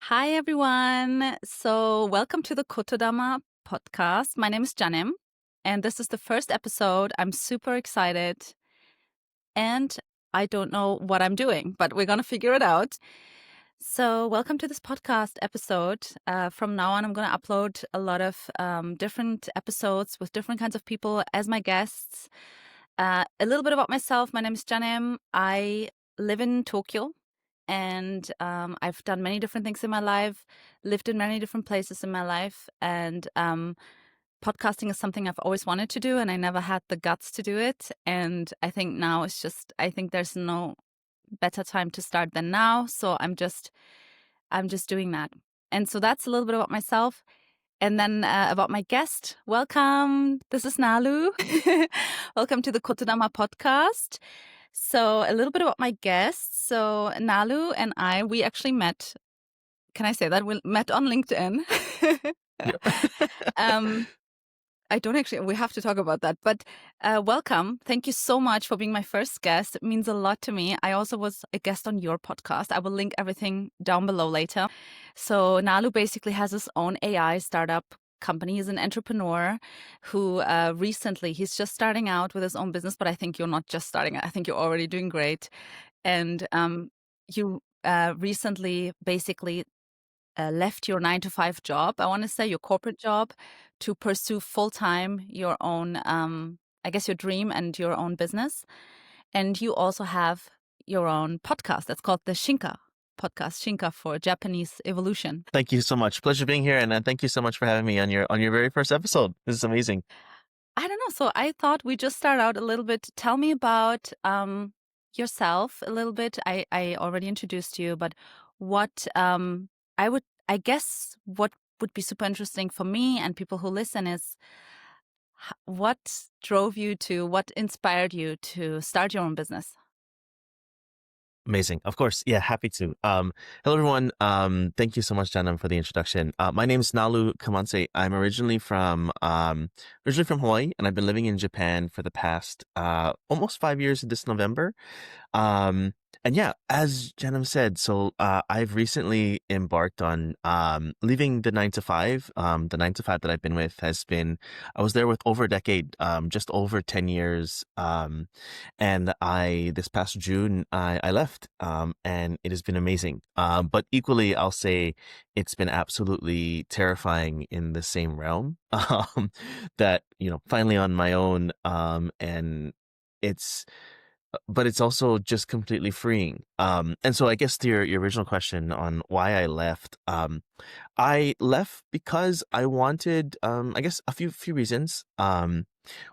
Hi, everyone. So, welcome to the Kotodama Podcast. My name is Canem, and this is the first episode. I'm super excited, and I don't know what I'm doing, but we're going to figure it out. So, welcome to this podcast episode. From now on, I'm going to upload a lot of different episodes with different kinds of people as my guests. A little bit about myself. My name is Canem. I live in Tokyo. And I've done many different things in my life, lived in many different places in my life. And podcasting is something I've always wanted to do, and I never had the guts to do it. And I think now I think there's no better time to start than now. So I'm just doing that. And so that's a little bit about myself. And then about my guest, welcome. This is Nalu. Welcome to the Kotodama Podcast. So a little bit about my guests. So Nalu and we actually met. Can I say that? We met on LinkedIn. I don't actually, we have to talk about that. But welcome. Thank you so much for being my first guest. It means a lot to me. I also was a guest on your podcast. I will link everything down below later. So Nalu basically has his own AI startup company. He's an entrepreneur who he's just starting out with his own business, but I think you're not just starting. I think you're already doing great. And you recently basically left your 9-to-5 job, I want to say your corporate job, to pursue full-time your own, I guess your dream and your own business. And you also have your own podcast that's called the Shinka podcast, Shinka for Japanese evolution. Thank you so much. Pleasure being here, and thank you so much for having me on your very first episode. This is amazing. I don't know. So I thought we just start out a little bit. Tell me about yourself a little bit. I already introduced you, but what I guess what would be super interesting for me and people who listen is what inspired you to start your own business? Amazing. Of course. Yeah, happy to. Hello, everyone. Thank you so much, Janam, for the introduction. My name is Nalu Kamanse. I'm originally from Hawaii, and I've been living in Japan for the past almost 5 years this November. And yeah, as Janam said, so I've recently embarked on leaving the 9-to-5. The 9-to-5 that I've been with I was there with over a decade, just over 10 years. And this past June, I left, and it has been amazing. But equally, I'll say it's been absolutely terrifying in the same realm, that, finally on my own, and but it's also just completely freeing. And so I guess to your original question on why I left, I left because I wanted, I guess a few reasons.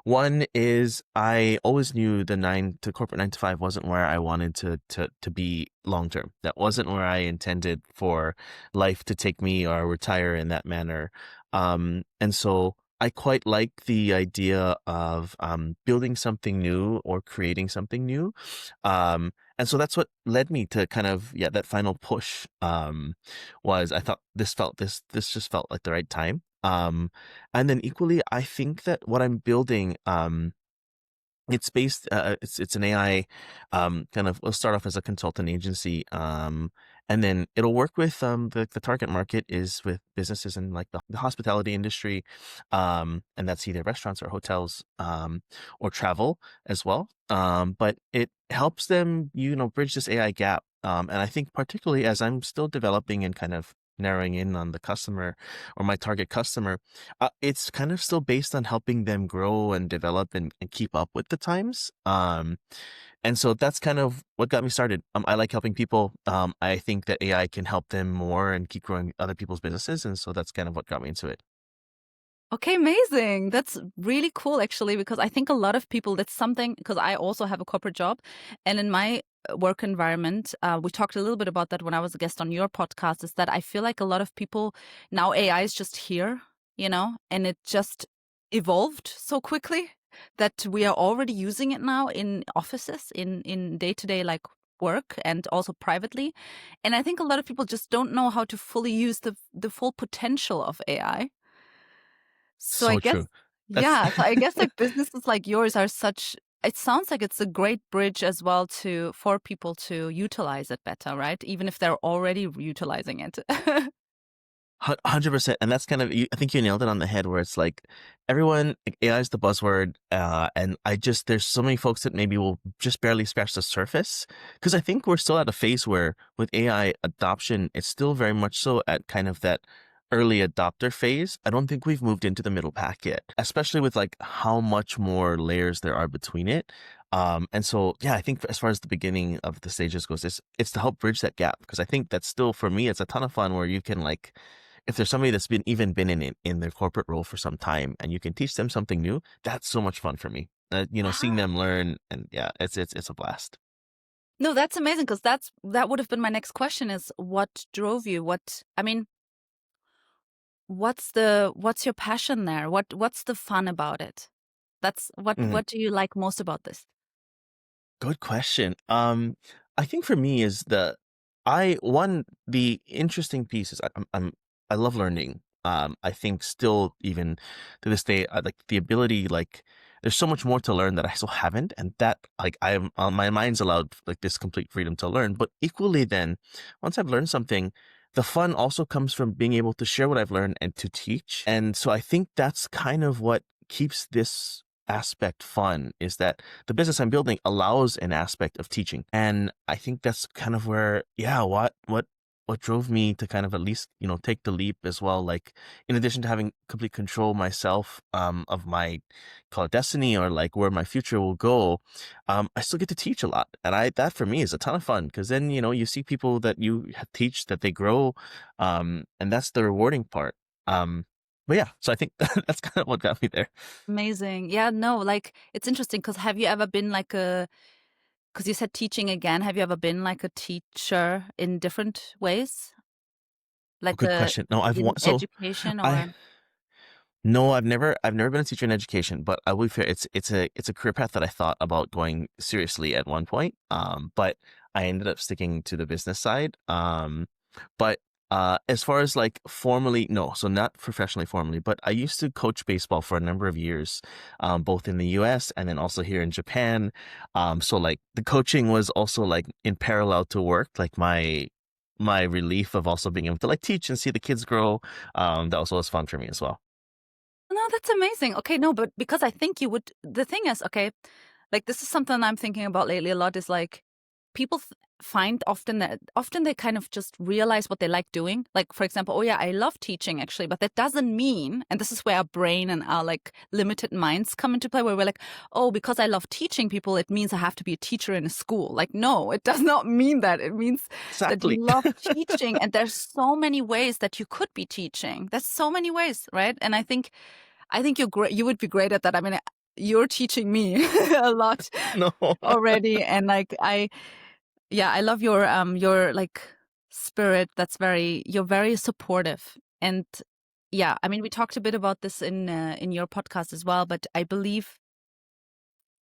One is I always knew the corporate 9-to-5 wasn't where I wanted to be long term. That wasn't where I intended for life to take me or retire in that manner. And so I quite like the idea of building something new or creating something new. And so that's what led me to kind of, that final push was I thought this just felt like the right time. And then equally, I think that what I'm building, it's based, it's an AI, we'll start off as a consultant agency. And then it'll work with, the target market is with businesses in like the hospitality industry. And that's either restaurants or hotels, or travel as well. But it helps them, bridge this AI gap. And I think particularly as I'm still developing and kind of narrowing in on the customer or my target customer, it's kind of still based on helping them grow and develop and keep up with the times. And so that's kind of what got me started. I like helping people. I think that AI can help them more and keep growing other people's businesses. And so that's kind of what got me into it. Okay, amazing. That's really cool, actually, because I think a lot of people, because I also have a corporate job, and in my work environment, we talked a little bit about that when I was a guest on your podcast, is that I feel like a lot of people now AI is just here, and it just evolved so quickly that we are already using it now in offices, in day-to-day like work and also privately. And I think a lot of people just don't know how to fully use the full potential of AI. So I guess, True. yeah. So I guess like businesses like yours are such it sounds like it's a great bridge as well for people to utilize it better, right? Even if they're already utilizing it. 100%. And that's kind of, I think you nailed it on the head, where it's like everyone, like, AI is the buzzword. And there's so many folks that maybe will just barely scratch the surface. Cause I think we're still at a phase where with AI adoption, it's still very much so at kind of that early adopter phase. I don't think we've moved into the middle pack yet, especially with like how much more layers there are between it. And so, yeah, I think as far as the beginning of the stages goes, it's to help bridge that gap. Cause I think that's still, for me, it's a ton of fun where you can like, if there's somebody that's been in their corporate role for some time and you can teach them something new, that's so much fun for me. Seeing Ah. them learn, and yeah, it's a blast. No, that's amazing, because that would have been my next question, is what drove you? I mean, what's your passion there? What's the fun about it? That's Mhm. what do you like most about this? Good question. I think for me is the interesting piece is I love learning. I think still even to this day, like the ability, like there's so much more to learn that I still haven't, and that like my mind's allowed like this complete freedom to learn. But equally, then once I've learned something, the fun also comes from being able to share what I've learned and to teach. And so I think that's kind of what keeps this aspect fun, is that the business I'm building allows an aspect of teaching. And I think that's kind of where, yeah, what drove me to kind of at least, take the leap as well. Like, in addition to having complete control myself, of my, call it destiny, or like where my future will go, I still get to teach a lot. And that for me is a ton of fun, because then, you see people that you teach, that they grow. And that's the rewarding part. But yeah, so I think that's kind of what got me there. Amazing. Yeah, no, like it's interesting, because have you ever been like because you said teaching again, have you ever been like a teacher in different ways? Oh, Like good question. No, in education I, or? no, I've never been a teacher in education, but I will be fair, it's a career path that I thought about going seriously at one point. But I ended up sticking to the business side. But as far as like formally, no, so not professionally formally, but I used to coach baseball for a number of years, both in the US and then also here in Japan. So like the coaching was also like in parallel to work, like my relief of also being able to like teach and see the kids grow. That also was fun for me as well. No, that's amazing. Okay, no, but because I think you would, the thing is, okay, like this is something I'm thinking about lately a lot, is like people find often that often they kind of just realize what they like doing. Like, for example, oh yeah, I love teaching actually, but that doesn't mean, and this is where our brain and our like limited minds come into play, where we're like, oh, because I love teaching people, it means I have to be a teacher in a school. Like, no, it does not mean that. It means that you Exactly. love teaching, and there's so many ways that you could be teaching. There's so many ways, right? And I think you're great. You would be great at that. I mean, you're teaching me a lot No. already, and like yeah, I love your like spirit. You're very supportive, and yeah, I mean, we talked a bit about this in your podcast as well, but I believe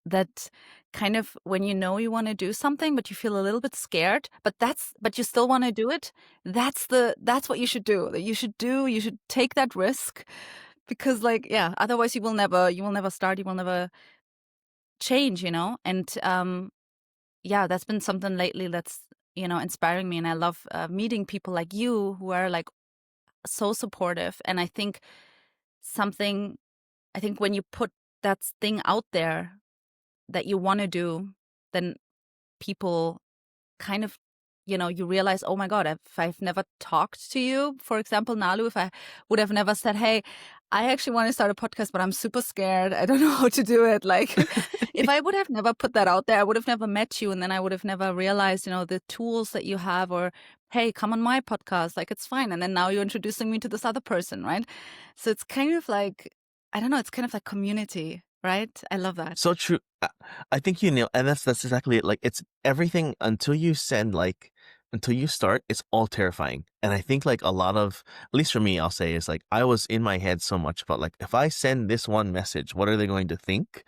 that kind of when you know you want to do something, but you feel a little bit scared, but you still want to do it. That's what you should do. That you should take that risk, because like, yeah, otherwise you will never start, you will never change, and yeah, that's been something lately that's inspiring me, and I love meeting people like you who are like so supportive. And something I think when you put that thing out there that you want to do, then people kind of, you realize, oh my God, if I've never talked to you, for example, Nalu, if I would have never said, hey, I actually want to start a podcast, but I'm super scared, I don't know how to do it. Like, if I would have never put that out there, I would have never met you. And then I would have never realized, the tools that you have, or, hey, come on my podcast, like, it's fine. And then now you're introducing me to this other person, right? So it's kind of like, I don't know, it's kind of like community, right? I love that. So true. I think you nail, and that's exactly it. Like, it's everything until you start, it's all terrifying. And I think like a lot of, at least for me, I'll say, is like I was in my head so much about like, if I send this one message, what are they going to think?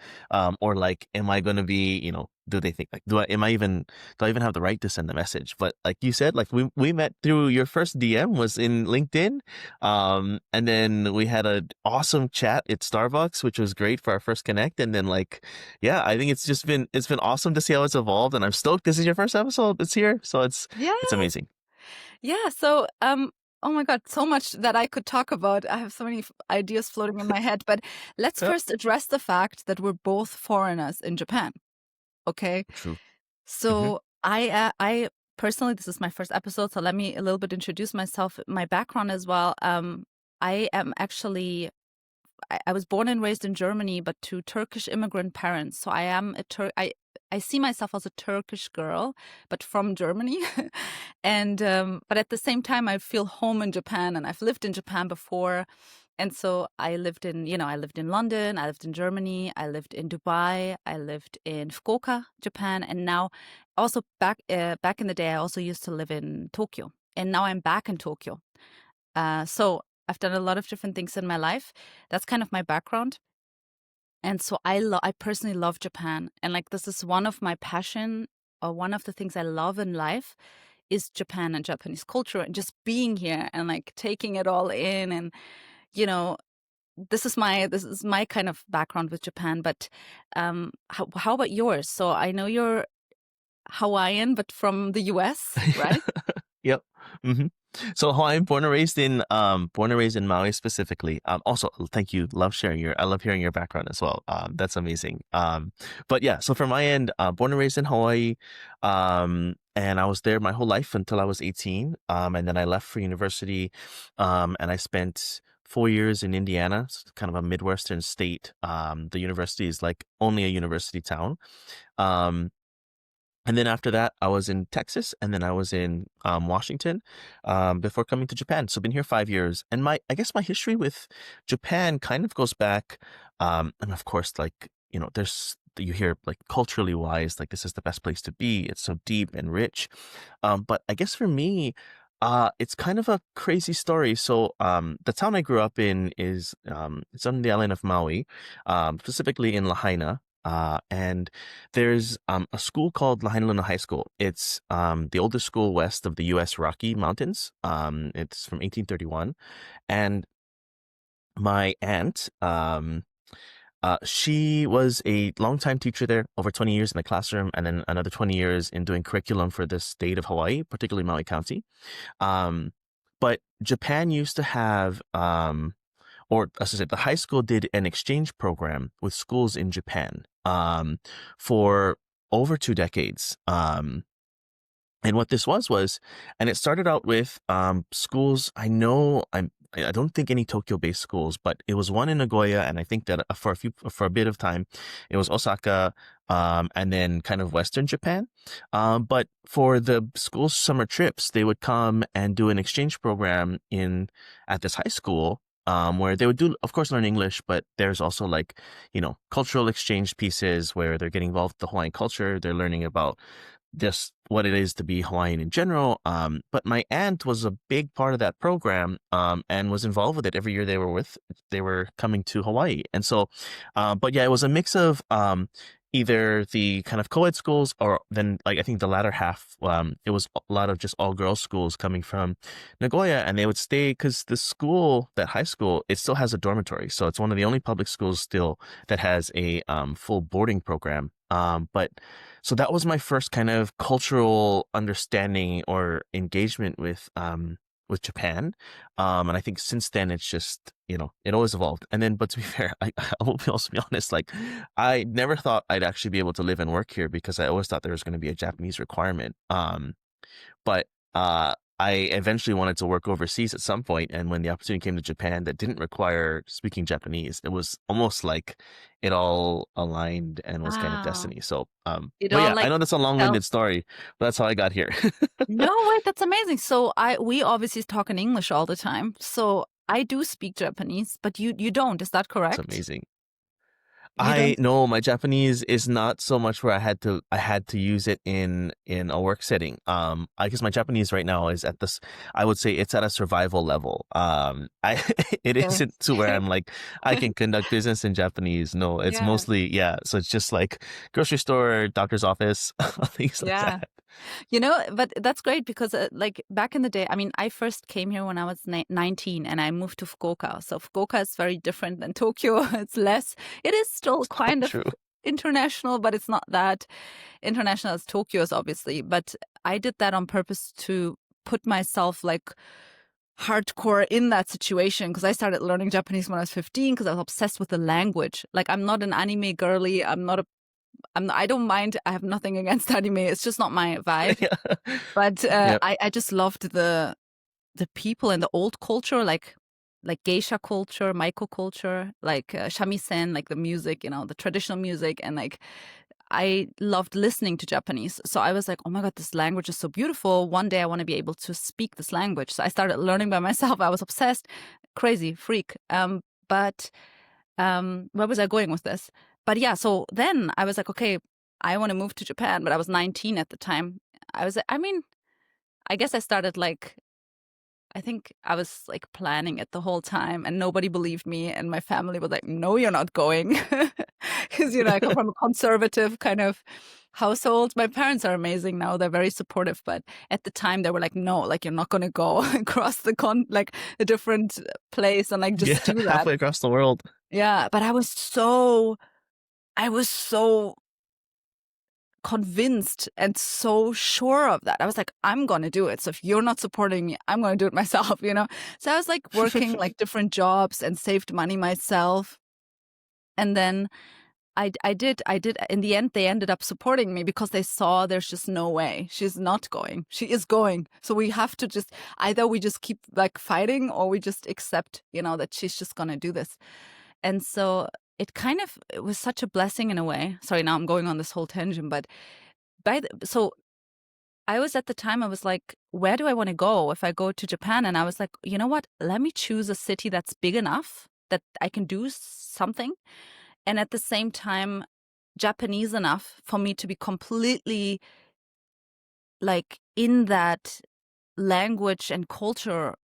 Or like, am I going to be, do they think like, do I even have the right to send a message? But like you said, like we met through your first DM was in LinkedIn. And then we had an awesome chat at Starbucks, which was great for our first connect. And then like, yeah, I think it's been awesome to see how it's evolved. And I'm stoked. This is your first episode. It's here. So Yeah. it's amazing. Yeah. So, oh my God, so much that I could talk about. I have so many ideas floating in my head, but let's Yeah, first address the fact that we're both foreigners in Japan. Okay. true. Hmm. So I personally, this is my first episode, so let me a little bit introduce myself, my background as well. I am actually, I was born and raised in Germany, but to Turkish immigrant parents. So I am I see myself as a Turkish girl, but from Germany. And but at the same time, I feel home in Japan, and I've lived in Japan before. And so I lived in, I lived in London, I lived in Germany, I lived in Dubai, I lived in Fukuoka, Japan, and now also back in the day, I also used to live in Tokyo, and now I'm back in Tokyo. So I've done a lot of different things in my life. That's kind of my background. And so I personally love Japan. And like this is one of my passion, or one of the things I love in life is Japan and Japanese culture, and just being here and like taking it all in. And you know, this is my kind of background with Japan. But how about yours? So I know you're Hawaiian, but from the US, right? Yep. Hmm. So Hawaiian, born and raised in Maui specifically. Also, thank you. I love hearing your background as well. That's amazing. But yeah, so from my end, born and raised in Hawaii. And I was there my whole life until I was 18. And then I left for university. And I spent 4 years in Indiana, kind of a Midwestern state. The university is like only a university town. Um, and then after that, I was in Texas, and then I was in Washington before coming to Japan. So I've been here 5 years, and I guess my history with Japan kind of goes back, and of course, like there's you hear like culturally wise, like this is the best place to be. It's so deep and rich, but I guess for me, it's kind of a crazy story. So the town I grew up in is it's on the island of Maui, specifically in Lahaina. And there's a school called Lahaina High School. It's the oldest school west of the U.S. Rocky Mountains. It's from 1831. And my aunt, she was a longtime teacher there, over 20 years in the classroom, and then another 20 years in doing curriculum for the state of Hawaii, particularly Maui County. Um, but Japan used to have or as I said, the high school did an exchange program with schools in Japan for over 2 decades. And what this was, and it started out with schools. I don't think any Tokyo-based schools, but it was one in Nagoya, and I think that for a bit of time, it was Osaka, and then kind of Western Japan. But for the school's summer trips, they would come and do an exchange program at this high school. Where they would of course, learn English, but there's also like, cultural exchange pieces where they're getting involved with the Hawaiian culture. They're learning about just what it is to be Hawaiian in general. But my aunt was a big part of that program, and was involved with it every year they were coming to Hawaii. And so, but yeah, it was a mix of, either the kind of co-ed schools, or then like I think the latter half, it was a lot of just all girls schools coming from Nagoya, and they would stay because that high school, it still has a dormitory. So it's one of the only public schools still that has a full boarding program. But so that was my first kind of cultural understanding or engagement with Japan. And I think since then it's just, it always evolved. And then, but to be fair, I will also be honest, like I never thought I'd actually be able to live and work here because I always thought there was going to be a Japanese requirement. But I eventually wanted to work overseas at some point, and when the opportunity came to Japan that didn't require speaking Japanese, it was almost like it all aligned and was kind of Wow. destiny. So, It but all yeah, I like know that's a felt. long-winded story, but that's how I got here. No, wait, that's amazing. So we obviously talk in English all the time. So I do speak Japanese, but you don't. Is that It's correct? amazing. You don't. My Japanese is not so much where I had to use it in a work setting. I guess my Japanese right now is at this, I would say it's at a survival level. I it Okay. isn't to where I'm like I can conduct business in Japanese. No, it's Yeah. mostly, yeah. So it's just like grocery store, doctor's office, things like Yeah. that. But that's great because, like, back in the day, I mean, I first came here when I was 19 and I moved to Fukuoka. So Fukuoka is very different than Tokyo. It is still So kind of true. international, but it's not that international as Tokyo is, obviously. But I did that on purpose to put myself like hardcore in that situation because I started learning Japanese when I was 15 because I was obsessed with the language. Like, I'm not an anime girly. I don't mind. I have nothing against anime. It's just not my vibe. Yeah. But Yep. I just loved the people and the old culture, like geisha culture, maiko culture, like shamisen, like the music, the traditional music, and like I loved listening to Japanese. So I was like, oh my God, this language is so beautiful. One day I want to be able to speak this language. So I started learning by myself. I was obsessed, crazy freak. But where was I going with this? But yeah, so then I was like, okay, I want to move to Japan, but I was 19 at the time. I mean, I guess I started like, I think I was like planning it the whole time and nobody believed me. And my family was like, no, you're not going. Because, I come from a conservative kind of household. My parents are amazing now. They're very supportive. But at the time, they were like, no, like, you're not going to go across like a different place and like Yeah, just do that. halfway across the world. Yeah. But I was so convinced and so sure of that. I was like, I'm going to do it. So if you're not supporting me, I'm going to do it myself. So I was like working like different jobs and saved money myself. And then I did. In the end, they ended up supporting me because they saw there's just no way. She's not going. She is going. So we have to just, either we just keep like fighting or we just accept, that she's just going to do this. And so it was such a blessing in a way. Sorry, now I'm going on this whole tangent, but so I was at the time, I was like, where do I want to go if I go to Japan? And I was like, you know what? Let me choose a city that's big enough that I can do something. And at the same time, Japanese enough for me to be completely like in that language and cultural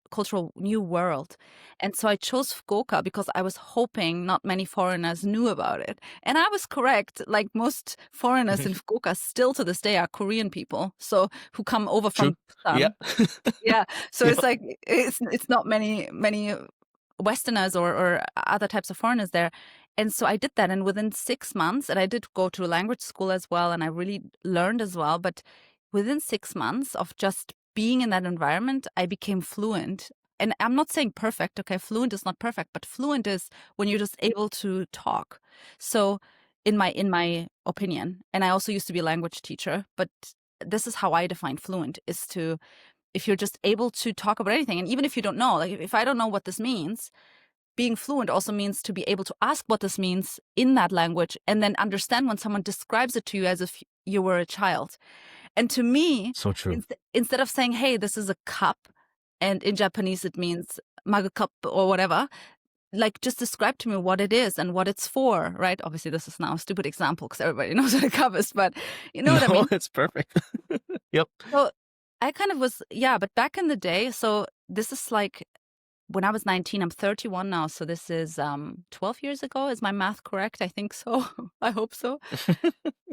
new world. And so I chose Fukuoka because I was hoping not many foreigners knew about it. And I was correct. Like, most foreigners in Fukuoka still to this day are Korean people, so who come over True. from Yeah. Busan. Yeah. So Yep. it's like it's not many Westerners or other types of foreigners there. And so I did that, and within 6 months, and I did go to a language school as well, and I really learned as well. But within 6 months of just being in that environment, I became fluent. And I'm not saying perfect, okay? Fluent is not perfect, but fluent is when you're just able to talk. So in my opinion, and I also used to be a language teacher, but this is how I define fluent, is to, if you're just able to talk about anything, and even if you don't know, like if I don't know what this means, being fluent also means to be able to ask what this means in that language and then understand when someone describes it to you as if you were a child. And to me, So true. instead of saying, hey, this is a cup, and in Japanese it means magu-cup or whatever, like, just describe to me what it is and what it's for, right? Obviously, this is now a stupid example because everybody knows what a cup is, but you know what I No, mean? it's perfect. Yep. So I kind of was, yeah, but back in the day, so this is like when I was 19, I'm 31 now. So this is 12 years ago. Is my math correct? I think so. I hope so.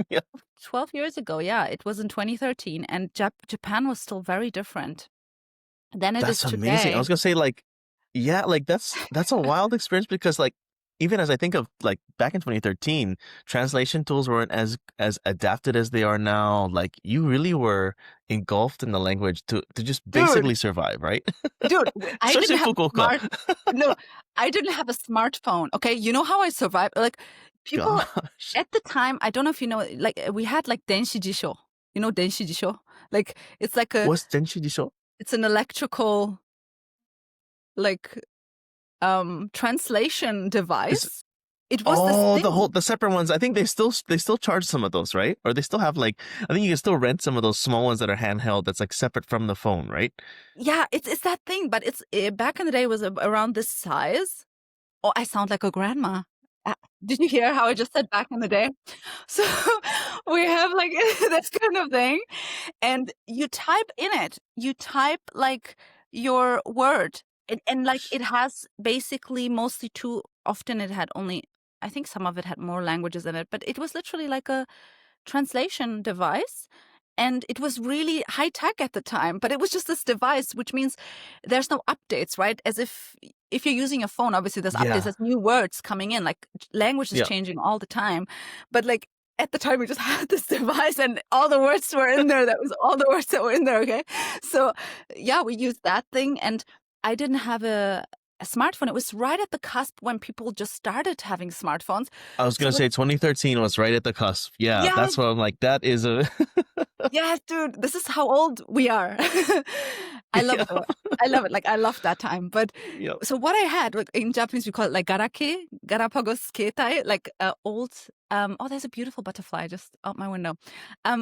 Yep. 12 years ago. Yeah, it was in 2013. And Japan was still very different than it is That's amazing. I today. was gonna say, like, yeah, like that's a wild experience because, like, even as I think of, like, back in 2013, translation tools weren't as adapted as they are now. Like, you really were engulfed in the language to just Dude, basically survive, right? dude, I Especially didn't in have a Fukuoka. smart, no, I didn't have a smartphone. Okay. You know how I survived? Like, people Gosh. at the time, I don't know if you know, like, we had like denshi jisho. You know denshi jisho? Like, it's like What's Denshi Disho? it's an electrical, like, translation Is device. It was this Oh, thing. the separate ones. I think they still charge some of those, right? Or they still have, like, I think you can still rent some of those small ones that are handheld that's like separate from the phone, right? Yeah, it's that thing, but back in the day it was around this size. Oh, I sound like a grandma. Did you hear how I just said back in the day? So we have like this kind of thing, and you type in it. You type like your word, and like it has basically mostly two. Often it had only, I think some of it had more languages in it, but it was literally like a translation device. And it was really high tech at the time, but it was just this device, which means there's no updates, right? As if you're using a phone, obviously there's updates, Yeah. there's new words coming in, like language is Yeah. changing all the time. But like at the time we just had this device and all the words were in there. That was all the words that were in there. Okay. So yeah, we used that thing, and I didn't have a smartphone. It was right at the cusp when people just started having smartphones. I was So going to say 2013 was right at the cusp. Yeah. yeah, That's what I'm like, that is a. yes, dude, this is how old we are. I love it though. I love it. Like, I love that time. But Yep. so what I had, like in Japanese, we call it like garake, Galapagos keitai, like old. Oh, there's a beautiful butterfly just out my window.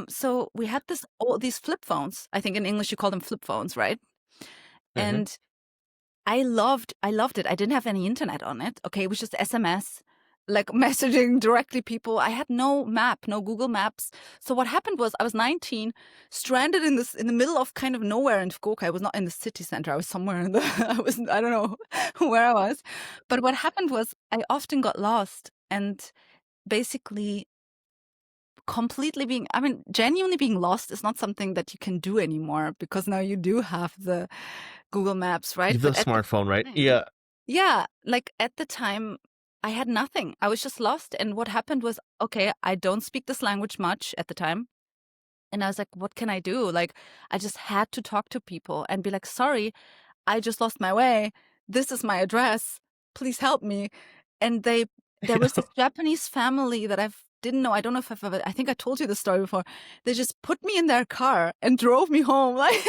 So we had these flip phones. I think in English you call them flip phones, right? Mm-hmm. And I loved it. I didn't have any internet on it. Okay, it was just SMS, like messaging directly people. I had no map, no Google Maps. So what happened was I was 19, stranded in the middle of kind of nowhere in Fukuoka. I was not in the city center. I was somewhere in the I don't know where I was. But what happened was I often got lost, and basically genuinely being lost is not something that you can do anymore, because now you do have the Google Maps, right? The But at the smartphone, right? time, Yeah. yeah, like at the time, I had nothing. I was just lost. And what happened was, okay, I don't speak this language much at the time. And I was like, what can I do? Like, I just had to talk to people and be like, sorry, I just lost my way. This is my address. Please help me. And there was this Japanese family that I didn't know. I don't know if I think I told you the story before. They just put me in their car and drove me home. Like,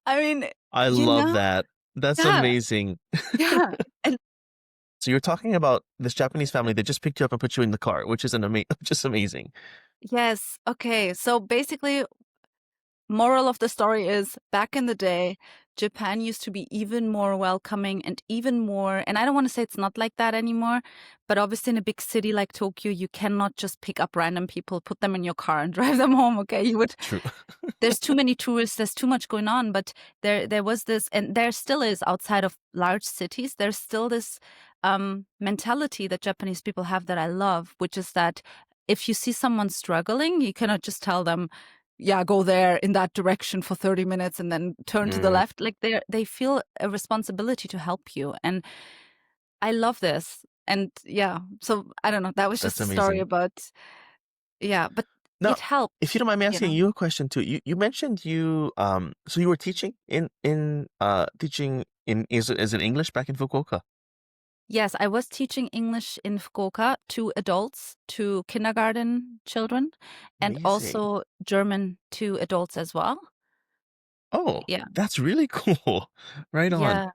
I mean, I you love know, that. That's yeah, amazing. yeah. And So you're talking about this Japanese family that just picked you up and put you in the car, which is just amazing. yes, okay. So basically, moral of the story is, back in the day, Japan used to be even more welcoming and even more, and I don't want to say it's not like that anymore, but obviously in a big city like Tokyo, you cannot just pick up random people, put them in your car and drive them home, okay? True. There's too many tourists, there's too much going on, but there was this, and there still is outside of large cities, there's still this mentality that Japanese people have that I love, which is that if you see someone struggling, you cannot just tell them, yeah, go there in that direction for 30 minutes and then turn to the left. Like they feel a responsibility to help you. And I love this. And yeah, so I don't know. That was just That's a story amazing. about, yeah, but Now, it helped, if you don't mind me you asking know. you a question too, you mentioned so you were teaching is it English back in Fukuoka? Yes, I was teaching English in Fukuoka to adults, to kindergarten children, and Amazing. also German to adults as well. Oh, Yeah. that's really cool. Right on. Yeah.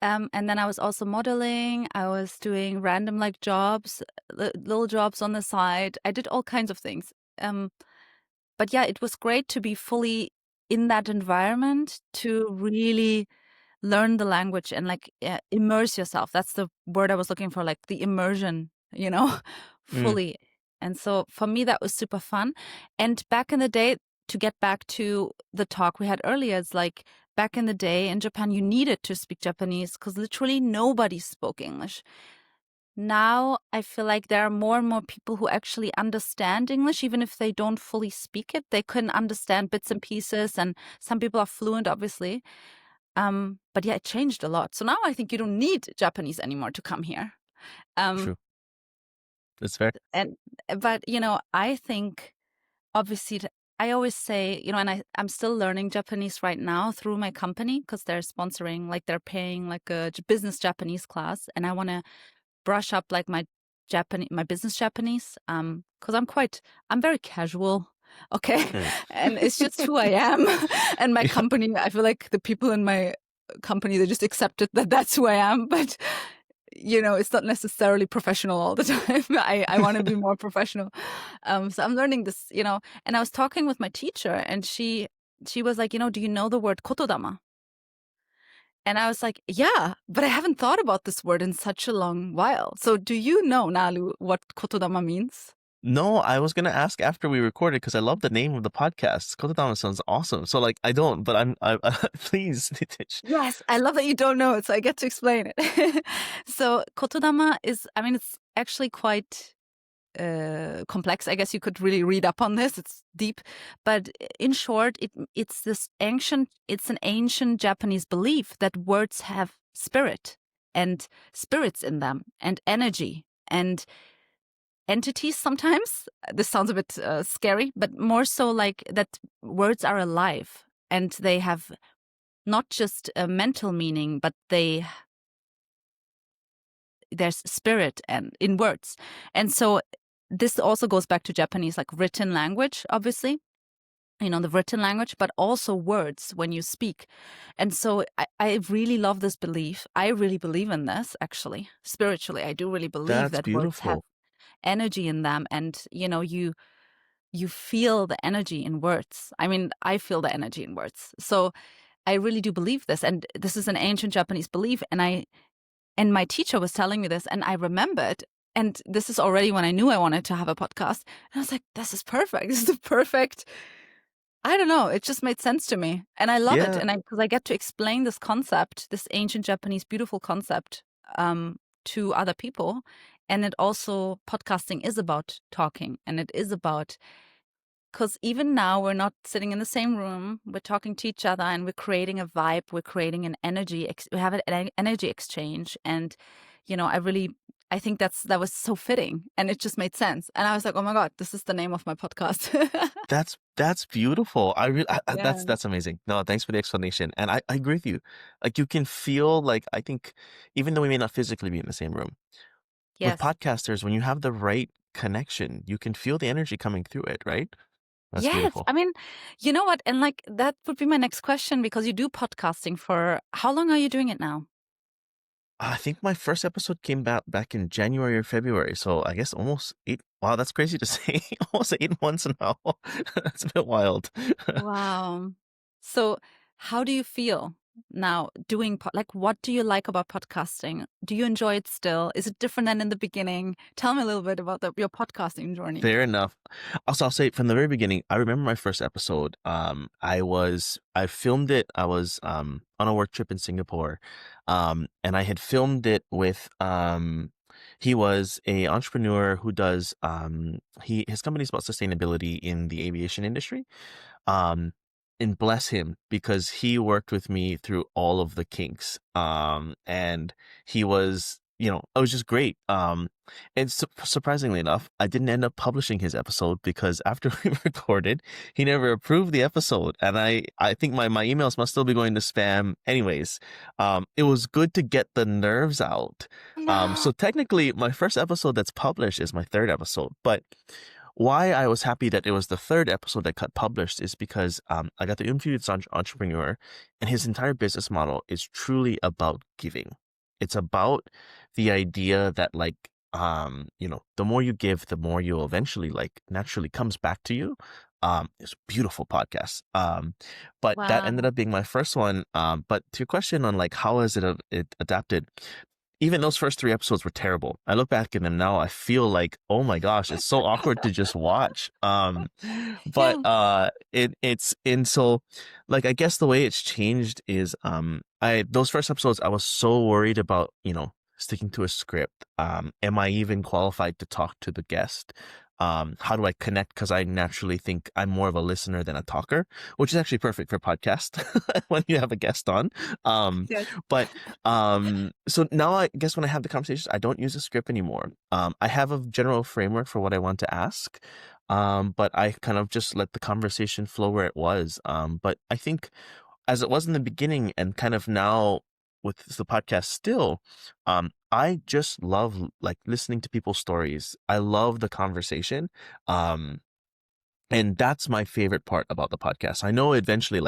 And then I was also modeling. I was doing random like jobs, little jobs on the side. I did all kinds of things. But yeah, it was great to be fully in that environment, to really learn the language and like immerse yourself. That's the word I was looking for, like the immersion, Mm. fully. And so for me, that was super fun. And back in the day, to get back to the talk we had earlier, it's like back in the day in Japan, you needed to speak Japanese because literally nobody spoke English. Now I feel like there are more and more people who actually understand English, even if they don't fully speak it. They can understand bits and pieces, and some people are fluent, obviously. But yeah, it changed a lot. So now I think you don't need Japanese anymore to come here. Um, True. That's fair. but I think obviously I always say, and I'm still learning Japanese right now through my company, because they're sponsoring, like they're paying like a business Japanese class, and I want to brush up like my business Japanese, because I'm very casual. Okay. Mm. And it's just who I am. And my Yeah. company, I feel like the people in my company, they just accepted that that's who I am. But, it's not necessarily professional all the time. I want to be more professional. So I'm learning this, and I was talking with my teacher, and she was like, do you know the word Kotodama? And I was like, yeah, but I haven't thought about this word in such a long while. So do you know, Nalu, what Kotodama means? No, I was gonna ask after we recorded because I love the name of the podcast. Kotodama sounds awesome. So like I don't, but please. Yes, I love that you don't know it, so I get to explain it. So Kotodama is, I mean, it's actually quite complex. I guess you could really read up on this. It's deep, but in short, it's an ancient Japanese belief that words have spirit and spirits in them and energy and entities sometimes. This sounds a bit scary, but more so like that words are alive and they have not just a mental meaning, but there's spirit and in words. And so this also goes back to Japanese, like written language, obviously, the written language, but also words when you speak. And so I really love this belief. I really believe in this, actually, spiritually. I do really believe That's that words have beautiful. energy in them. And, you feel the energy in words. I mean, I feel the energy in words. So I really do believe this. And this is an ancient Japanese belief. And my teacher was telling me this, and I remembered. And this is already when I knew I wanted to have a podcast. And I was like, this is perfect. This is the perfect. I don't know. It just made sense to me. And I love it. Yeah, And because I get to explain this concept, this ancient Japanese beautiful concept, to other people. And it also, podcasting is about talking, and it is about, because even now we're not sitting in the same room, we're talking to each other and we're creating a vibe, we're creating an energy, we have an energy exchange. And, I think that was so fitting and it just made sense. And I was like, oh my God, this is the name of my podcast. that's beautiful. Yeah. That's amazing. No, thanks for the explanation. And I agree with you. Like you can feel like I think even though we may not physically be in the same room, with Yes. podcasters, when you have the right connection, you can feel the energy coming through it, right? That's Yes. beautiful. I mean, you know what? And like, that would be my next question, because you do podcasting for how long are you doing it now? I think my first episode came back in January or February, so I guess almost 8. Wow, that's crazy to say. Almost 8 months now. That's a bit wild. Wow. So, how do you feel now doing like, what do you like about podcasting? Do you enjoy it still? Is it different than in the beginning? Tell me a little bit about your podcasting journey. Fair enough. Also, I'll say from the very beginning, I remember my first episode. I filmed it. I was on a work trip in Singapore, and I had filmed it with he was a entrepreneur who does his company's about sustainability in the aviation industry. Um, and bless him because he worked with me through all of the kinks. And he was, it was just great. And surprisingly enough, I didn't end up publishing his episode because after we recorded, he never approved the episode. And I think my emails must still be going to spam anyways. It was good to get the nerves out. No. So technically my first episode that's published is my third episode, but why I was happy that it was the third episode that got published is because I got to interview this entrepreneur, and his entire business model is truly about giving. It's about the idea that the more you give, the more you'll eventually naturally comes back to you. It's a beautiful podcast. But that ended Wow. up being my first one. But to your question on how has it adapted, even those first 3 episodes were terrible. I look back at them now, I feel like, oh my gosh, it's so awkward to just watch. But Yeah. it's and so I guess the way it's changed is I those first episodes I was so worried about, sticking to a script. Am I even qualified to talk to the guest? How do I connect? Because I naturally think I'm more of a listener than a talker, which is actually perfect for podcast when you have a guest on. Um, Yes. but so now I guess when I have the conversations, I don't use a script anymore. I have a general framework for what I want to ask. But I kind of just let the conversation flow where it was. But I think as it was in the beginning and kind of now with the podcast still, I just love listening to people's stories. I love the conversation. Um, and that's my favorite part about the podcast. I know eventually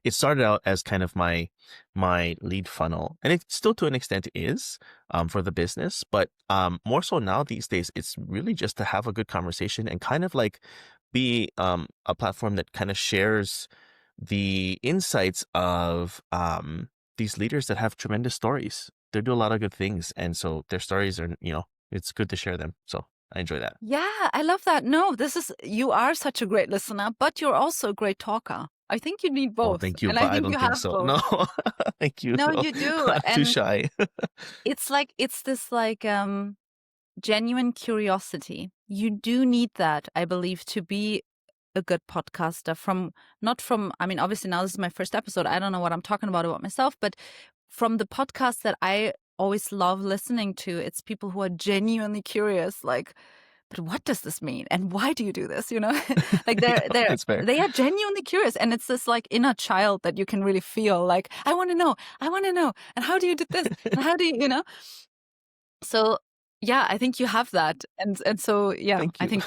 it started out as kind of my lead funnel, and it still to an extent is for the business, but more so now these days it's really just to have a good conversation and kind of be a platform that kind of shares the insights of these leaders that have tremendous stories. They do a lot of good things, and so their stories are, it's good to share them. So I enjoy that. Yeah, I love that. No, you are such a great listener, but you're also a great talker. I think you need Oh, both. thank you, And I but I think don't you think have so. both. No, thank you. No, No, you do. I'm too And shy. it's this genuine curiosity. You do need that, I believe, to be a good podcaster I mean, obviously now this is my first episode. I don't know what I'm talking about myself, but from the podcasts that I always love listening to, it's people who are genuinely curious, like, but what does this mean? And why do you do this? Like Yeah, that's fair. they are genuinely curious. And it's this like inner child that you can really feel like, I want to know. And how do you do this? And how do you? So yeah, I think you have that. And so yeah, Thank I you. think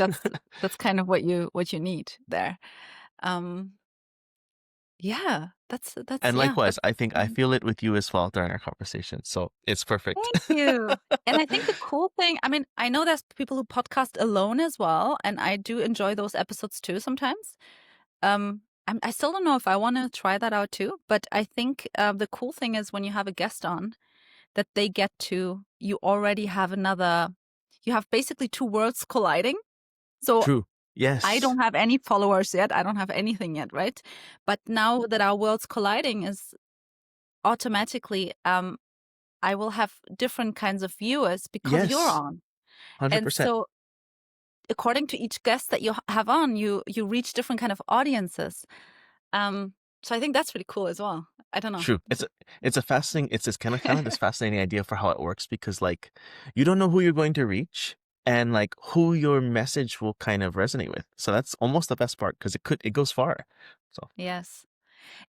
that's kind of what you need there. Um yeah, that's And yeah, but likewise, I think I Mhm. feel it with you as well during our conversation. So it's perfect. Thank you. And I think the cool thing, I mean, I know there's people who podcast alone as well, and I do enjoy those episodes too sometimes. I still don't know if I want to try that out too, but I think the cool thing is when you have a guest on that you already have you have basically two worlds colliding. So True. I Yes. don't have any followers yet. I don't have anything yet, right? But now that our worlds colliding is automatically, I will have different kinds of viewers because you're Yes. on. And 100%. so according to each guest that you have on, you reach different kind of audiences. So I think that's really cool as well. I don't know. True. It's a fascinating, it's this kind of this fascinating idea for how it works, because like you don't know who you're going to reach and like who your message will kind of resonate with. So that's almost the best part, because it goes far. So Yes.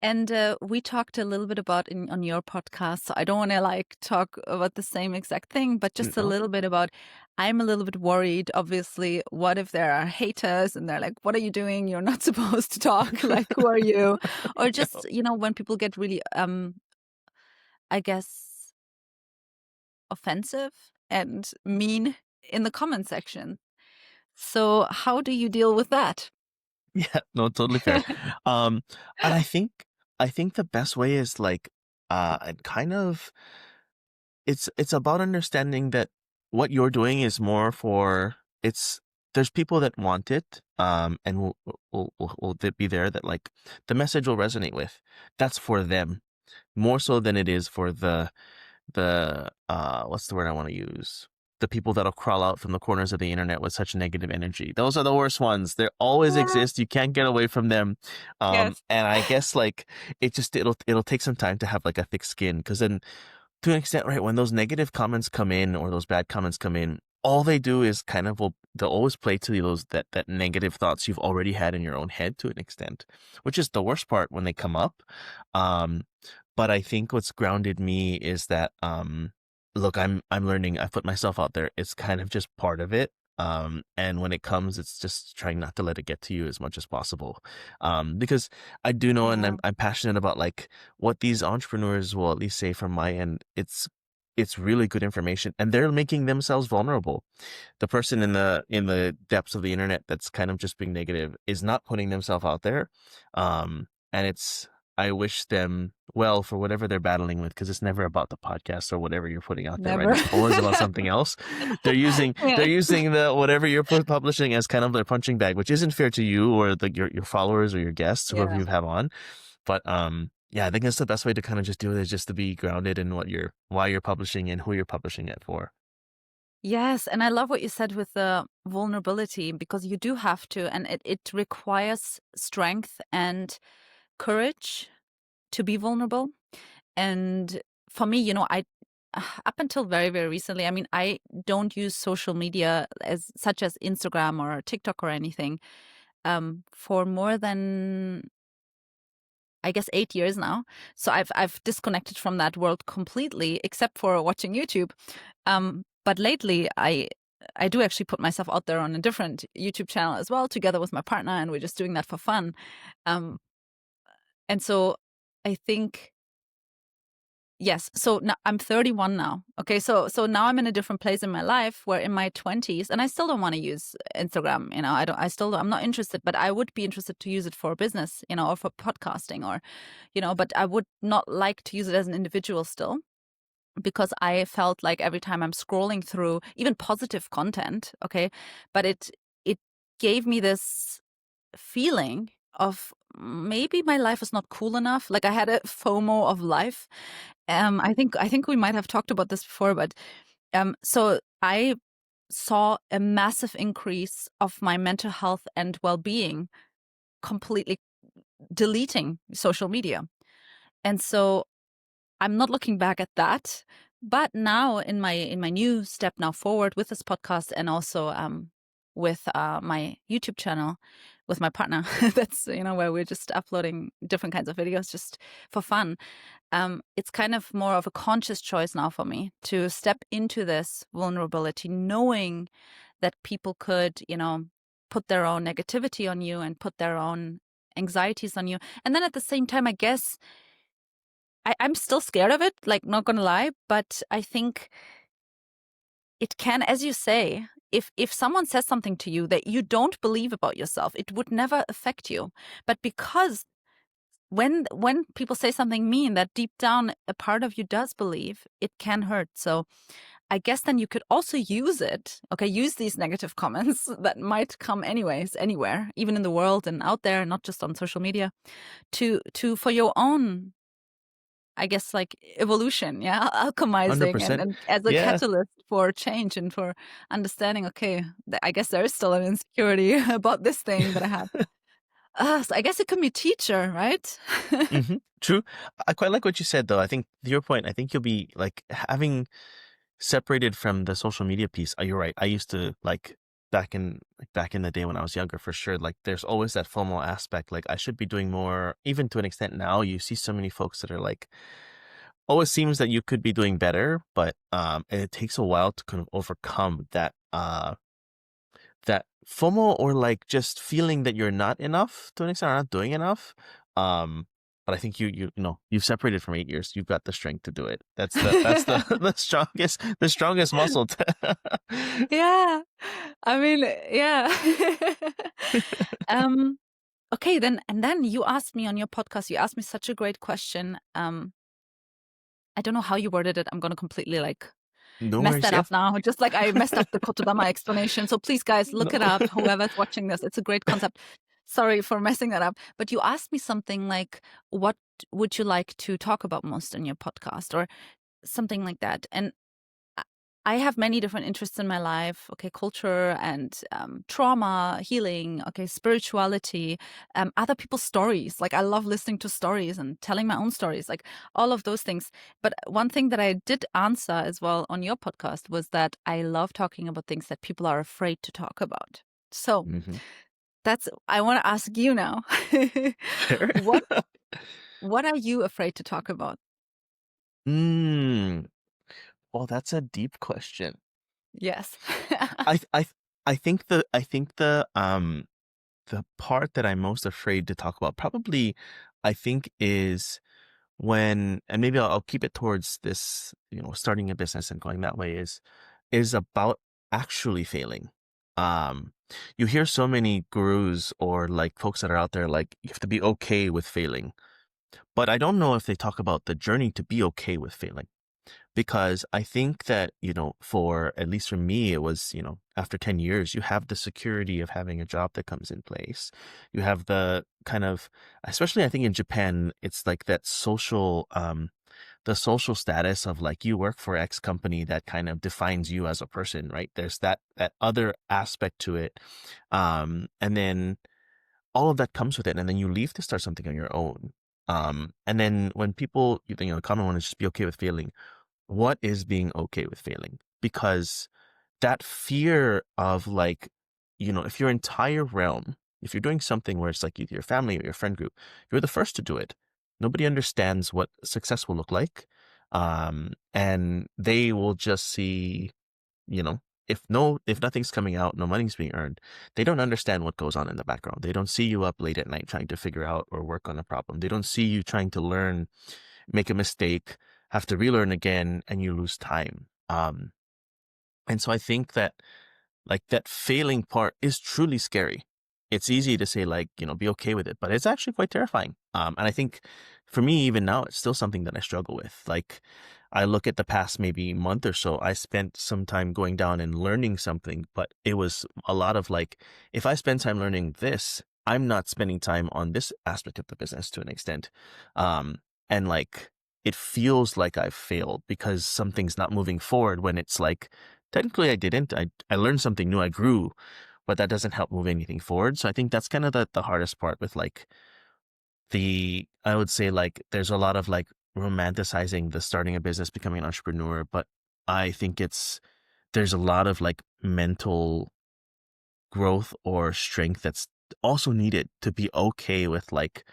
And we talked a little bit about on your podcast, so I don't want to like talk about the same exact thing, but just a no. little bit about. I'm a little bit worried. Obviously, what if there are haters and they're like, "What are you doing? You're not supposed to talk. Like, who are you?" Or just when people get really, I guess, offensive and mean in the comment section. So, how do you deal with that? Yeah, no, totally fair. Um, and I think the best way is like, and kind of, it's about understanding that what you're doing is more for it's there's people that want it, and will be there that like the message will resonate with. That's for them more so than it is for the what's the word I want to use? The people that'll crawl out from the corners of the internet with such negative energy. Those are the worst ones. They always exist. You can't get away from them. Yes. And I guess like it'll take some time to have like a thick skin, because then to an extent, right, when those negative comments come in or those bad comments come in, all they do is they'll always play to that negative thoughts you've already had in your own head to an extent, which is the worst part when they come up. Um, but I think what's grounded me is that, look, I'm learning. I've put myself out there. It's kind of just part of it. And when it comes, it's just trying not to let it get to you as much as possible. Because I do know, and Yeah. I'm passionate about like what these entrepreneurs will at least say from my end. It's really good information, and they're making themselves vulnerable. The person in the depths of the internet that's kind of just being negative is not putting themselves out there. And I wish them well for whatever they're battling with, because it's never about the podcast or whatever you're putting out there, right? Never. It's always about something else. They're using Yeah. they're using the whatever you're publishing as kind of their punching bag, which isn't fair to you or your followers or your guests, whoever Yeah. you have on. But yeah, I think that's the best way to kind of just do it, is just to be grounded in why you're publishing and who you're publishing it for. Yes, and I love what you said with the vulnerability, because you do have to, and it requires strength and courage to be vulnerable. And for me, I up until very, very recently, I mean, I don't use social media such as Instagram or TikTok or anything for more than, I guess, 8 years now. So I've disconnected from that world completely, except for watching YouTube. But lately, I do actually put myself out there on a different YouTube channel as well, together with my partner, and we're just doing that for fun. Um, and so I think Yes. So now I'm 31 now. Okay. So now I'm in a different place in my life where in my 20s, and I still don't want to use Instagram. I'm not interested, but I would be interested to use it for business, or for podcasting or, but I would not like to use it as an individual still, because I felt like every time I'm scrolling through even positive content, okay, but it gave me this feeling of maybe my life is not cool enough. Like I had a FOMO of life. I think we might have talked about this before, but so I saw a massive increase of my mental health and well-being completely deleting social media. And so I'm not looking back at that, but now in my new step now forward with this podcast, and also with my YouTube channel with my partner, that's where we're just uploading different kinds of videos just for fun. It's kind of more of a conscious choice now for me to step into this vulnerability, knowing that people could, put their own negativity on you and put their own anxieties on you. And then at the same time, I guess I'm still scared of it, like, not gonna lie, but I think it can, as you say, if someone says something to you that you don't believe about yourself, it would never affect you. But because when people say something mean that deep down a part of you does believe, it can hurt. So I guess then you could also use it, okay, use these negative comments that might come anyways, anywhere, even in the world and out there, not just on social media, to for your own, I guess, like, evolution, yeah, alchemizing, 100%. and as a Yeah. catalyst for change and for understanding, okay, I guess there is still an insecurity about this thing that I have. So I guess it could be a teacher, right? True. I quite like what you said, though. I think to your point, I think you'll be like having separated from the social media piece. You're right. I used to like back in the day when I was younger, for sure. Like there's always that FOMO aspect. Like I should be doing more. Even to an extent now, you see so many folks that are like, always seems that you could be doing better, but and it takes a while to kind of overcome that FOMO, or like just feeling that you're not enough to an extent, or not doing enough. But I think you've separated from 8 years. You've got the strength to do it. That's the the strongest muscle. Yeah. I mean, yeah. Okay, then you asked me on your podcast, you asked me such a great question. I don't know how you worded it. I'm going to completely No mess worries. that Yeah. up now, just like I messed up the Kotodama explanation. So please, guys, look No. it up. Whoever's watching this, it's a great concept. Sorry for messing that up. But you asked me something like, what would you like to talk about most in your podcast, or something like that? And I have many different interests in my life. Okay, culture and trauma, healing. Okay, spirituality, other people's stories. Like I love listening to stories and telling my own stories. Like all of those things. But one thing that I did answer as well on your podcast was that I love talking about things that people are afraid to talk about. So Hmm. I want to ask you now. Sure. what what are you afraid to talk about? mm. Well, that's a deep question. Yes. I th- I th- I think the part that I'm most afraid to talk about, probably, I think, is when, and maybe I'll keep it towards this, starting a business and going that way, is about actually failing. Um, you hear so many gurus or like folks that are out there, like, you have to be okay with failing, but I don't know if they talk about the journey to be okay with failing. Because I think that, for at least for me, it was, after 10 years, you have the security of having a job that comes in place. You have the kind of, especially I think in Japan, it's like that the social status of like, you work for X company that kind of defines you as a person, right? There's that other aspect to it. And then all of that comes with it. And then you leave to start something on your own. And then when people, the common one is just be okay with failing. What is being okay with failing? Because that fear of like, if your entire realm, if you're doing something where it's like your family or your friend group, you're the first to do it. Nobody understands what success will look like. And they will just see, if nothing's coming out, no money's being earned, they don't understand what goes on in the background. They don't see you up late at night trying to figure out or work on a problem. They don't see you trying to learn, make a mistake, have to relearn again, and you lose time. And so I think that like that failing part is truly scary. It's easy to say like, be okay with it, but it's actually quite terrifying. And I think for me, even now, it's still something that I struggle with. Like I look at the past maybe month or so, I spent some time going down and learning something, but it was a lot of like, if I spend time learning this, I'm not spending time on this aspect of the business to an extent. And like, it feels like I've failed because something's not moving forward when it's like, technically I didn't. I learned something new, I grew, but that doesn't help move anything forward. So I think that's kind of the hardest part with like I would say like there's a lot of like romanticizing the starting a business, becoming an entrepreneur, but I think there's a lot of like mental growth or strength that's also needed to be okay with like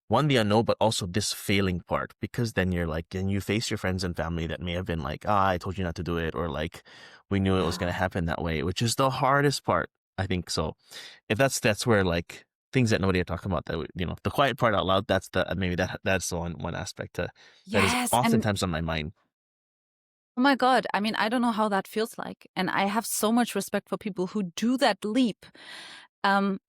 one, the unknown, but also this failing part, because then you're like, and you face your friends and family that may have been like, I told you not to do it, or like, we knew it was going to happen that way, which is the hardest part, I think. So if that's where like things that nobody had talked about, that, the quiet part out loud, maybe that's the one aspect that is Yes. And oftentimes on my mind. oh my God, I mean, I don't know how that feels like. And I have so much respect for people who do that leap. Um,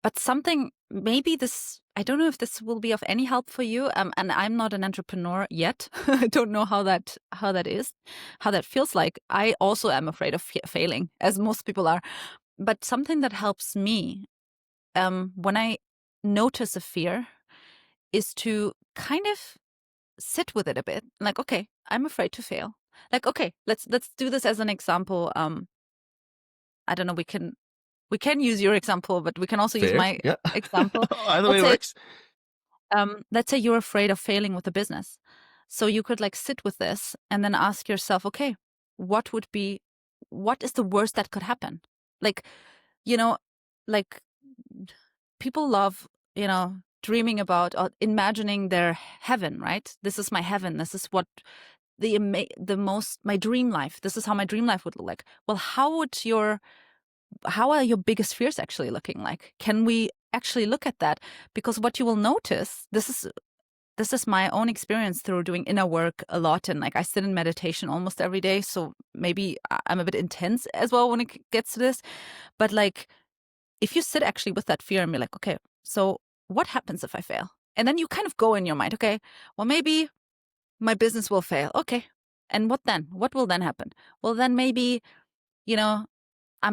but something, maybe this, I don't know if this will be of any help for you. And I'm not an entrepreneur yet. I don't know how that is, how that feels like. I also am afraid of failing, as most people are. But something that helps me when I notice a fear is to kind of sit with it a bit. Like, okay, I'm afraid to fail. Like, okay, let's do this as an example. I don't know, we can use your example, but we can also use Fair, my yeah. example. Either way Let's say works. let's say you're afraid of failing with a business. So you could like sit with this and then ask yourself, okay, what is the worst that could happen? Like, you know, like people love, dreaming about or imagining their heaven, right? This is my heaven. This is what my dream life. This is how my dream life would look like. Well, how are your biggest fears actually looking like? Can we actually look at that? Because what you will notice, this is my own experience through doing inner work a lot, and like I sit in meditation almost every day, so maybe I'm a bit intense as well when it gets to this. But like, if you sit actually with that fear and be like, okay, so what happens if I fail? And then you kind of go in your mind, okay, well, maybe my business will fail. Okay. And what then? What will then happen? Well, then maybe, I'm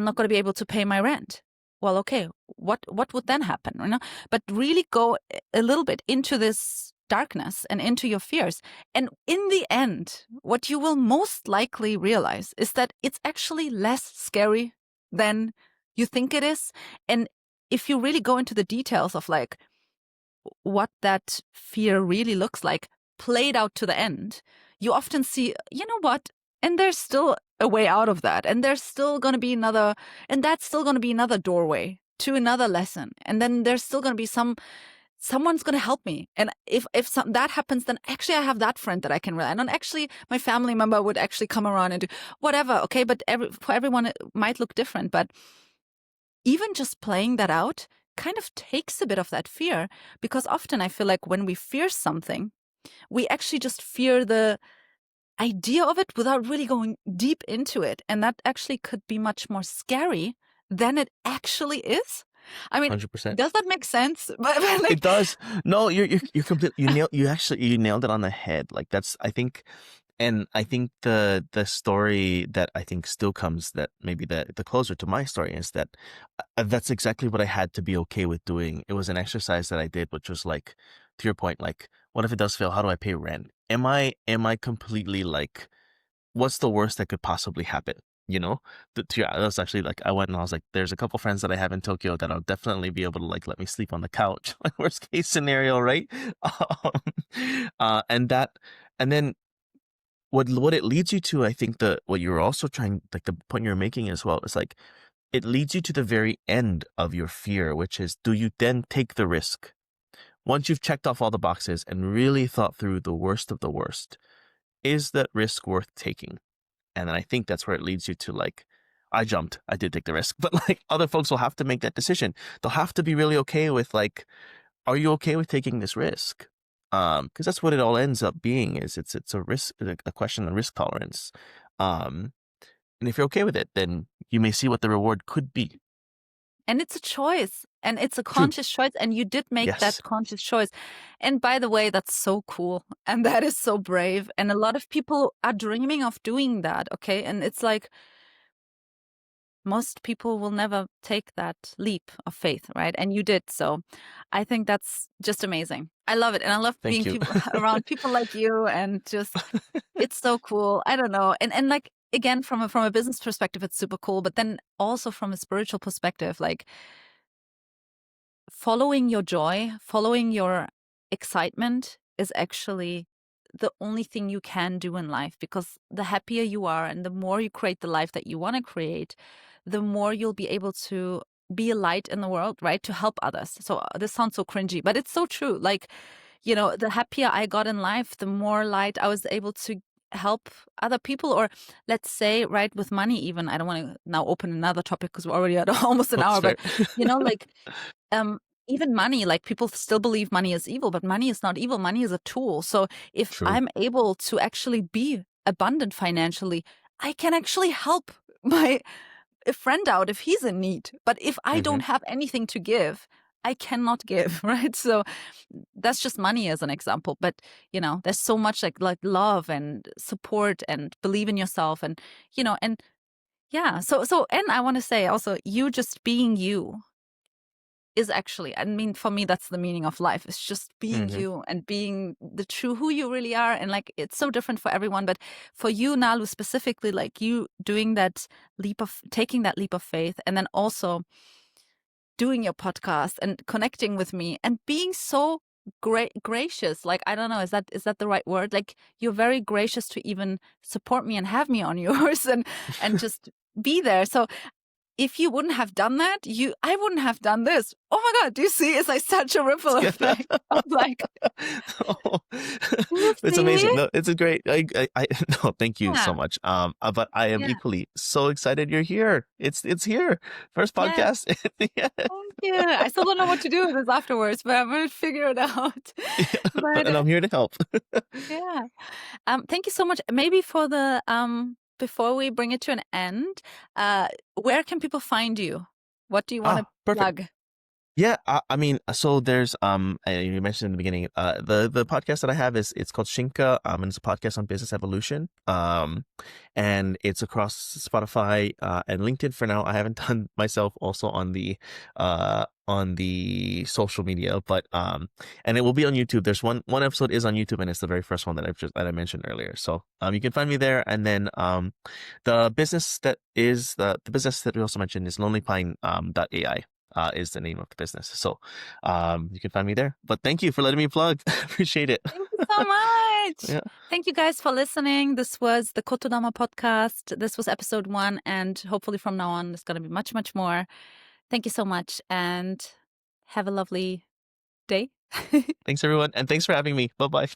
not going to be able to pay my rent. Well, okay, what would then happen? But really go a little bit into this darkness and into your fears. And in the end, what you will most likely realize is that it's actually less scary than you think it is. And if you really go into the details of like what that fear really looks like played out to the end, you often see, you know what? And there's still a way out of that. And there's still going to be that's still going to be another doorway to another lesson. And then there's still going to be someone's going to help me. And if that happens, then actually I have that friend that I can rely on. And actually my family member would actually come around and do whatever. Okay. But for everyone, it might look different. But even just playing that out kind of takes a bit of that fear, because often I feel like when we fear something, we actually just fear the idea of it without really going deep into it. And that actually could be much more scary than it actually is. I mean, 100%. does that make sense? It does. No, you're completely, you nailed it on the head. Like that's, I think, and I think the story that I think still comes, that maybe the closer to my story, is that that's exactly what I had to be okay with doing. It was an exercise that I did, which was like, to your point, like, what if it does fail? How do I pay rent? Am I completely like, what's the worst that could possibly happen? That's actually like, I went and I was like, there's a couple friends that I have in Tokyo that I'll definitely be able to like let me sleep on the couch. Like worst case scenario, right? And then what it leads you to, I think what you're also trying, like the point you're making as well, is like it leads you to the very end of your fear, which is, do you then take the risk? Once you've checked off all the boxes and really thought through the worst of the worst, is that risk worth taking? And then I think that's where it leads you to like, I did take the risk, but like other folks will have to make that decision. They'll have to be really okay with like, are you okay with taking this risk? Because that's what it all ends up being. Is it's a risk, a question of risk tolerance. Um, and if you're okay with it, then you may see what the reward could be. And it's a choice, and it's a True. conscious choice, and you did make that Yes. conscious choice. And by the way, that's so cool, and that is so brave. And a lot of people are dreaming of doing that, okay? And it's like most people will never take that leap of faith, right? And you did. So I think that's just amazing. I love it. And I love Thank being you. people around people like you, and just it's so cool. I don't know. And like again, from a business perspective, it's super cool. But then also from a spiritual perspective, like following your joy, following your excitement is actually the only thing you can do in life, because the happier you are and the more you create the life that you want to create, the more you'll be able to be a light in the world, right? To help others. So this sounds so cringy, but it's so true. Like, the happier I got in life, the more light I was able to help other people. Or let's say, right, with money, even. I don't want to now open another topic because we're already at almost an That's hour, fair. but like even money, like people still believe money is evil, but money is not evil. Money is a tool. So if True. I'm able to actually be abundant financially, I can actually help my a friend out if he's in need. But if I Mm-hmm. don't have anything to give, I cannot give, right? So that's just money as an example. But there's so much like love and support and believe in yourself, and and yeah. So and I want to say also, you just being you is actually, I mean, for me, that's the meaning of life. It's just being Mm-hmm. you and being the true who you really are. And like, it's so different for everyone. But for you, Nalu, specifically, like you doing that taking that leap of faith, and then also doing your podcast and connecting with me and being so gracious. Like, I don't know, is that the right word? Like, you're very gracious to even support me and have me on yours, and just be there. So if you wouldn't have done that, I wouldn't have done this. Oh my God, do you see? It's like such a ripple effect of like, Oh, you it's see? amazing. No, it's a great. No, thank you so Yeah, much. But I am yeah, equally so excited you're here. It's here. First yeah. podcast. Yeah. Thank you. I still don't know what to do with this afterwards, but I'm gonna figure it out. But And I'm here to help. yeah. Thank you so much. Maybe for the before we bring it to an end, where can people find you? What do you want to Perfect. plug? Yeah, I mean, so there's you mentioned in the beginning, the podcast that I have it's called Shinka, and it's a podcast on business evolution, and it's across Spotify and LinkedIn for now. I haven't done myself also on the social media, but and it will be on YouTube. There's one episode is on YouTube, and it's the very first one that I mentioned earlier. So you can find me there, and then the business that the business that we also mentioned is lonelypine.ai. Is the name of the business. So you can find me there. But thank you for letting me plug. Appreciate it. Thank you so much. Yeah. Thank you guys for listening. This was the Kotodama Podcast. This was episode 1, and hopefully from now on, there's going to be much, much more. Thank you so much, and have a lovely day. Thanks everyone. And thanks for having me. Bye-bye.